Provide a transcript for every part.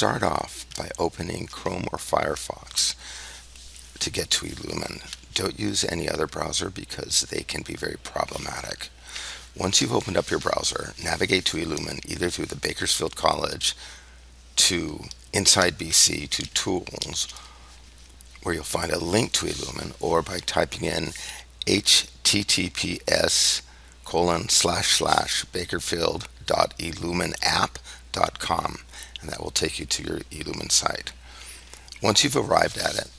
start off by opening Chrome or Firefox to get to eLumen. Don't use any other browser because they can be very problematic. Once you've opened up your browser, navigate to eLumen either through the Bakersfield College to Inside BC to Tools, where you'll find a link to eLumen, or by typing in https://bakerfield.elumenapp.com, and that will take you to your eLumen site. Once you've arrived at it,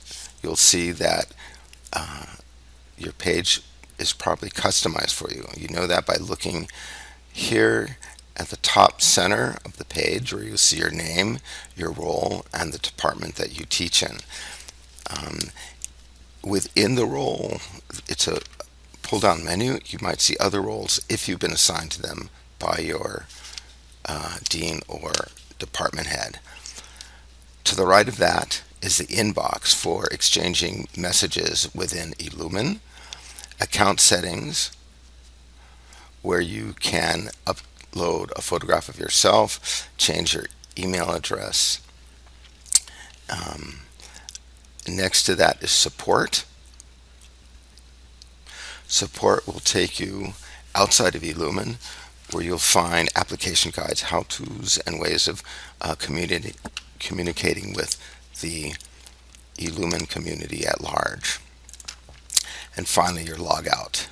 you'll see that your page is probably customized for you. You know that by looking here at the top center of the page, where you see your name, your role, and the department that you teach in. Within the role, it's a pull-down menu. You might see other roles if you've been assigned to them by your dean or department head. To the right of that is the inbox for exchanging messages within eLumen, account settings, where you can upload a photograph of yourself, change your email address. Next to that is support. Support will take you outside of eLumen, where you'll find application guides, how-tos, and ways of communicating with the eLumen community at large. And finally, your logout.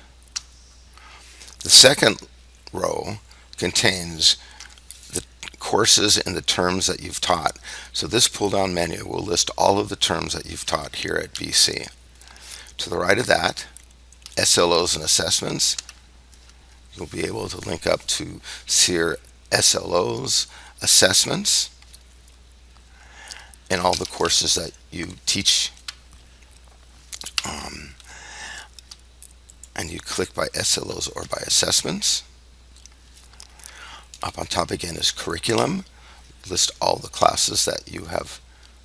The second row contains the courses and the terms that you've taught. So this pull-down menu will list all of the terms that you've taught here at BC. To the right of that, SLOs and assessments. You'll be able to link up to SEER SLOs, assessments, and all the courses that you teach. And you click by SLOs or by assessments. Up on top again is curriculum. List all the classes that you have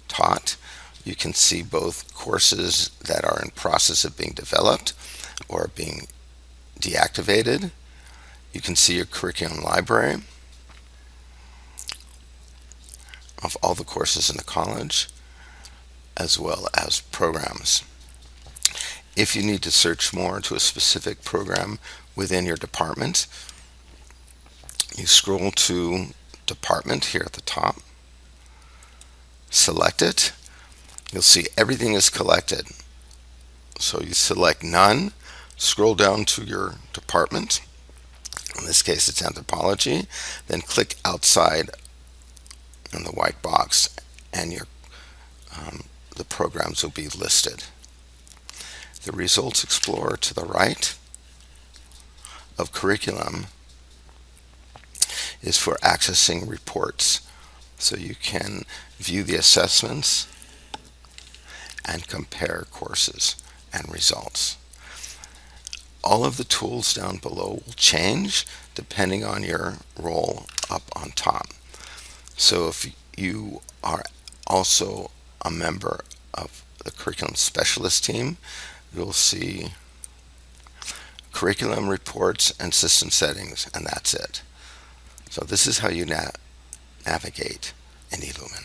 taught. You can see both courses that are in process of being developed or being deactivated. You can see your curriculum library of all the courses in the college, as well as programs. If you need to search more to a specific program within your department, you scroll to Department here at the top, select it. You'll see everything is collected. So you select None, scroll down to your department. In this case, it's anthropology. Then click outside in the white box, and the programs will be listed. The Results Explorer to the right of curriculum is for accessing reports, so you can view the assessments and compare courses and results. All of the tools down below will change depending on your role up on top. So if you are also a member of the curriculum specialist team, you'll see curriculum reports and system settings, and that's it. So this is how you navigate in eLumen.